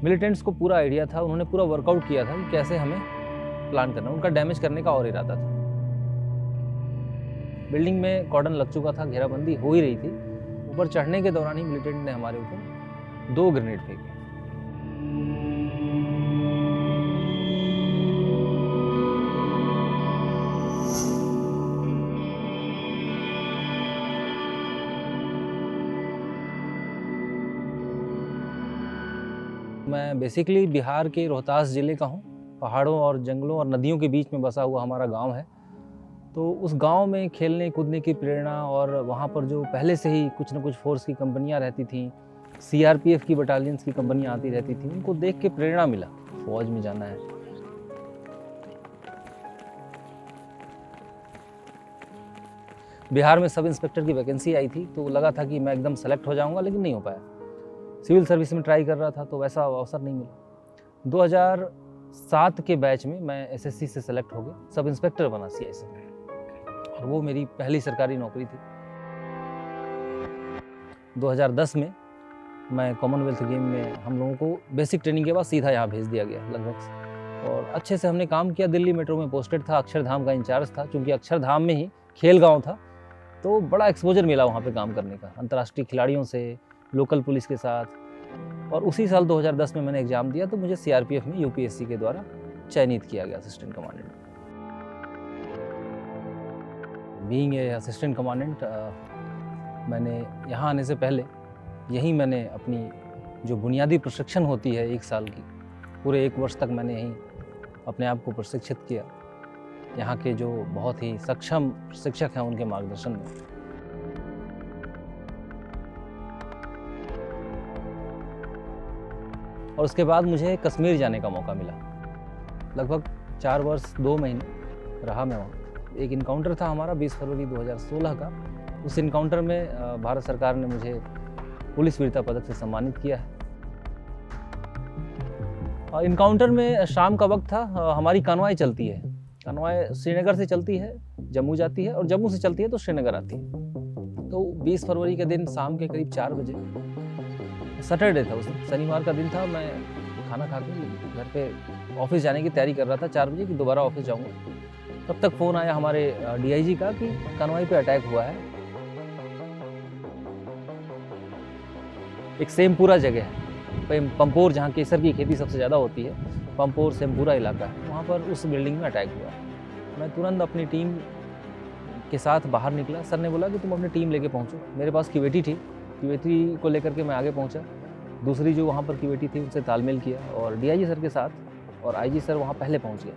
Militants को पूरा idea था, उन्होंने पूरा वर्कआउट किया था कि कैसे हमें प्लान करना, उनका डैमेज करने का और इरादा था। बिल्डिंग में कॉर्डन लग चुका था, घेराबंदी हो ही रही थी। ऊपर चढ़ने के दौरान ही मिलिटेंट ने हमारे ऊपर 2 ग्रेनेड फेंके। मैं बेसिकली बिहार के रोहतास ज़िले का हूँ। पहाड़ों और जंगलों और नदियों के बीच में बसा हुआ हमारा गांव है। तो उस गांव में खेलने कूदने की प्रेरणा और वहाँ पर जो पहले से ही कुछ न कुछ फोर्स की कंपनियाँ रहती थीं, सीआरपीएफ की बटालियंस की कंपनियाँ आती रहती थीं, उनको देख के प्रेरणा मिला फौज में जाना है। बिहार में सब इंस्पेक्टर की वैकेंसी आई थी, तो लगा था कि मैं एकदम सेलेक्ट हो जाऊँगा, लेकिन नहीं हो पाया। सिविल सर्विस में ट्राई कर रहा था तो वैसा अवसर नहीं मिला। 2007 के बैच में मैं एसएससी से सेलेक्ट हो गया, सब इंस्पेक्टर बना सीआईएसएफ में, और वो मेरी पहली सरकारी नौकरी थी। 2010 में मैं कॉमनवेल्थ गेम में हम लोगों को बेसिक ट्रेनिंग के बाद सीधा यहाँ भेज दिया गया लगभग, और अच्छे से हमने काम किया। दिल्ली मेट्रो में पोस्टेड था, अक्षरधाम का इंचार्ज था। चूँकि अक्षरधाम में ही खेल गाँव था तो बड़ा एक्सपोजर मिला वहाँ पे काम करने का, अंतर्राष्ट्रीय खिलाड़ियों से, लोकल पुलिस के साथ। और उसी साल 2010 में मैंने एग्ज़ाम दिया तो मुझे सीआरपीएफ में यूपीएससी के द्वारा चयनित किया गया assistant commandant. Being a assistant commandant, मैंने यहाँ आने से पहले यहीं मैंने अपनी जो बुनियादी प्रशिक्षण होती है 1 साल की, पूरे 1 वर्ष तक मैंने यहीं अपने आप को प्रशिक्षित किया, यहाँ के जो बहुत ही सक्षम शिक्षक हैं उनके मार्गदर्शन में। और उसके बाद मुझे कश्मीर जाने का मौका मिला। लगभग 4 वर्ष 2 महीने रहा मैं वहाँ। एक इनकाउंटर था हमारा 20 फरवरी 2016 का। उस इनकाउंटर में भारत सरकार ने मुझे पुलिस वीरता पदक से सम्मानित किया है। और इनकाउंटर में शाम का वक्त था, हमारी कानवाई चलती है। कानवाई श्रीनगर से चलती है, जम्मू जाती है, और जम्मू से चलती है तो श्रीनगर आती है। तो 20 फरवरी के दिन शाम के करीब 4 बजे, सैटरडे था उस दिन, शनिवार का दिन था, मैं खाना खा के घर पे ऑफिस जाने की तैयारी कर रहा था 4 बजे कि दोबारा ऑफिस जाऊंगा। तब तक फ़ोन आया हमारे डीआईजी का कि कानवाई पे अटैक हुआ है। एक सेमपुरा जगह है, पंपोर, जहाँ केसर की खेती सबसे ज़्यादा होती है, पंपोर सेमपुरा इलाका है, वहाँ पर उस बिल्डिंग में अटैक हुआ। मैं तुरंत अपनी टीम के साथ बाहर निकला। सर ने बोला कि तुम अपनी टीम लेके पहुँचो। मेरे पास क्यूएटी थी, क्यूएटी को लेकर के मैं आगे पहुँचा। दूसरी जो वहाँ पर क्यूएटी थी उनसे तालमेल किया, और डीआईजी सर के साथ और आईजी सर वहाँ पहले पहुँच गए।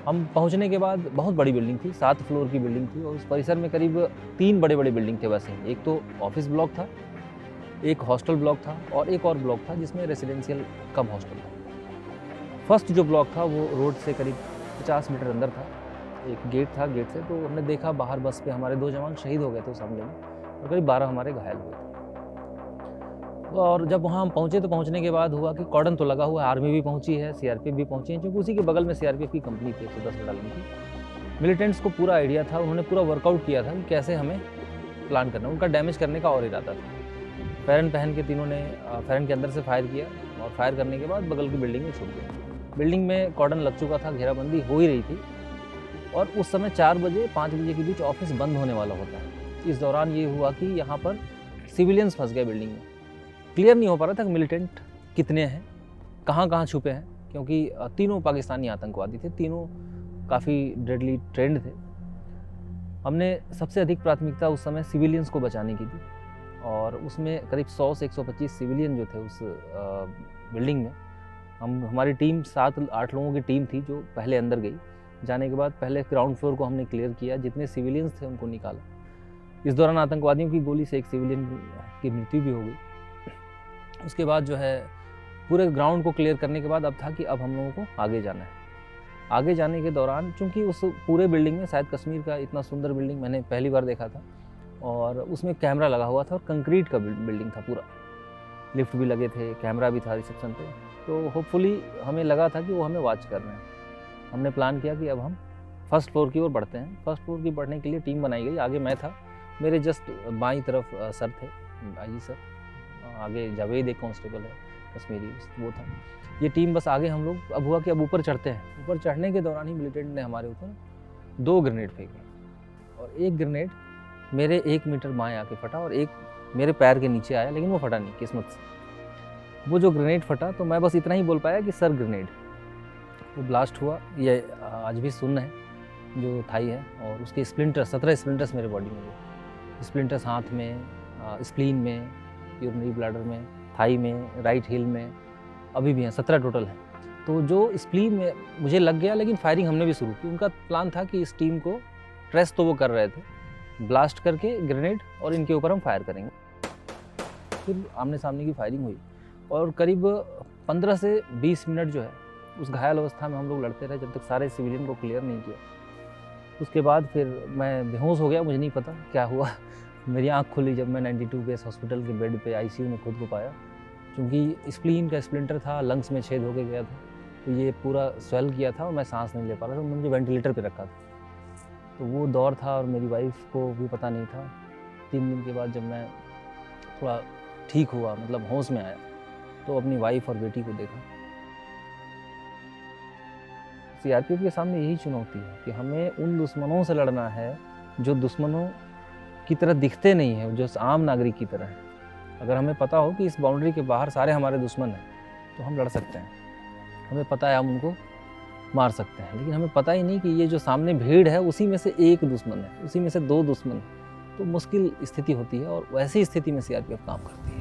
हम पहुँचने के बाद बहुत बड़ी बिल्डिंग थी, 7 फ्लोर की बिल्डिंग थी, और उस परिसर में करीब 3 बड़े बड़े बिल्डिंग थे वैसे। एक तो ऑफिस ब्लॉक था, एक हॉस्टल ब्लॉक था, और एक और ब्लॉक था जिसमें रेसिडेंशियल कम हॉस्टल था। फर्स्ट जो ब्लॉक था वो रोड से करीब 50 मीटर अंदर था। एक गेट था, गेट से तो हमने देखा बाहर बस पे हमारे 2 जवान शहीद हो गए थे उस हमले में, और करीब 12 हमारे घायल हुए थे। और जब वहाँ हम पहुँचे तो पहुँचने के बाद हुआ कि कॉर्डन तो लगा हुआ है, आर्मी भी पहुँची है, सीआरपीएफ भी पहुँची है, क्योंकि उसी के बगल में सीआरपीएफ की कंपनी थी 110 बटालियन की। मिलिटेंट्स को पूरा आइडिया था, उन्होंने पूरा वर्कआउट किया था कि कैसे हमें प्लान करना, उनका डैमेज करने का और इरादा था। फ़ैरन पहन के तीनों ने फ़ैरन के अंदर से फायर किया, और फायर करने के बाद बगल की बिल्डिंग में छुप गए। बिल्डिंग में कॉर्डन लग चुका था, घेराबंदी हो ही रही थी, और उस समय 4 बजे 5 बजे के बीच ऑफिस बंद होने वाला होता है। इस दौरान ये हुआ कि यहाँ पर सिविलियंस फंस गए बिल्डिंग में। क्लियर नहीं हो पा रहा था कि मिलिटेंट कितने हैं, कहाँ कहाँ छुपे हैं, क्योंकि तीनों पाकिस्तानी आतंकवादी थे, तीनों काफ़ी डेडली ट्रेंड थे। हमने सबसे अधिक प्राथमिकता उस समय सिविलियंस को बचाने की थी, और उसमें करीब 100 से 125 सिविलियन जो थे उस बिल्डिंग में। हमारी टीम 7-8 लोगों की टीम थी जो पहले अंदर गई। जाने के बाद पहले ग्राउंड फ्लोर को हमने क्लियर किया, जितने सिविलियंस थे उनको निकाला। इस दौरान आतंकवादियों की गोली से एक सिविलियन की मृत्यु भी हो गई। उसके बाद जो है पूरे ग्राउंड को क्लियर करने के बाद अब था कि अब हम लोगों को आगे जाना है। आगे जाने के दौरान चूँकि उस पूरे बिल्डिंग में, शायद कश्मीर का इतना सुंदर बिल्डिंग मैंने पहली बार देखा था, और उसमें कैमरा लगा हुआ था, और कंक्रीट का बिल्डिंग था पूरा, लिफ्ट भी लगे थे, कैमरा भी था रिसेप्शन पे। तो होपफुली हमें लगा था कि वो हमें वॉच कर रहे हैं। हमने प्लान किया कि अब हम फर्स्ट फ्लोर की ओर बढ़ते हैं। फर्स्ट फ्लोर की बढ़ने के लिए टीम बनाई गई। आगे मैं था, मेरे जस्ट बाईं तरफ सर थे, आईजी सर, आगे जावेद एक कांस्टेबल है कश्मीरी, वो था। ये टीम बस आगे, हम लोग अब हुआ कि अब ऊपर चढ़ते हैं। ऊपर चढ़ने के दौरान ही मिलिटेंट ने हमारे ऊपर 2 ग्रेनेड फेंके और एक ग्रेनेड मेरे 1 मीटर बाएं आके फटा और एक मेरे पैर के नीचे आया, लेकिन वो फटा नहीं किस्मत से। वो जो ग्रेनेड फटा तो मैं बस इतना ही बोल पाया कि सर ग्रेनेड। वो ब्लास्ट हुआ, ये आज भी सुन्न है जो थाई है, और उसके स्प्लिंटर्स 17 स्प्लिंटर्स मेरे बॉडी में थे। स्प्लिंटर्स हाथ में, स्प्लीन में, यूरिनरी ब्लैडर में, थाई में, राइट हिल में अभी भी हैं, 17 टोटल हैं। तो जो स्प्लीन में मुझे लग गया, लेकिन फायरिंग हमने भी शुरू की। उनका प्लान था कि इस टीम को ट्रेस तो वो कर रहे थे, ब्लास्ट करके ग्रेनेड और इनके ऊपर हम फायर करेंगे। फिर आमने सामने की फायरिंग हुई और करीब 15 से 20 मिनट जो है उस घायल अवस्था में हम लोग लड़ते रहे, जब तक सारे सिविलियन को क्लियर नहीं किया। उसके बाद फिर मैं बेहोश हो गया, मुझे नहीं पता क्या हुआ। मेरी आंख खुली जब मैं 92 बेस हॉस्पिटल के बेड पे आईसीयू में खुद को पाया, क्योंकि स्प्लीन का स्प्लिंटर था, लंग्स में छेद होके गया था, तो ये पूरा स्वेल किया था और मैं सांस नहीं ले पा रहा था। उन्होंने मुझे वेंटिलेटर पे रखा था, तो वो दौर था और मेरी वाइफ को भी पता नहीं था। 3 दिन के बाद जब मैं थोड़ा ठीक हुआ, मतलब होश में आया, तो अपनी वाइफ और बेटी को देखा। सीआरपीएफ के सामने यही चुनौती है कि हमें उन दुश्मनों से लड़ना है जो दुश्मनों की तरह दिखते नहीं हैं, जो आम नागरिक की तरह हैं। अगर हमें पता हो कि इस बाउंड्री के बाहर सारे हमारे दुश्मन हैं, तो हम लड़ सकते हैं, हमें पता है हम उनको मार सकते हैं। लेकिन हमें पता ही नहीं कि ये जो सामने भीड़ है उसी में से एक दुश्मन है, उसी में से 2 दुश्मन है। तो मुश्किल स्थिति होती है और वैसी स्थिति में सीआरपीएफ काम करती है।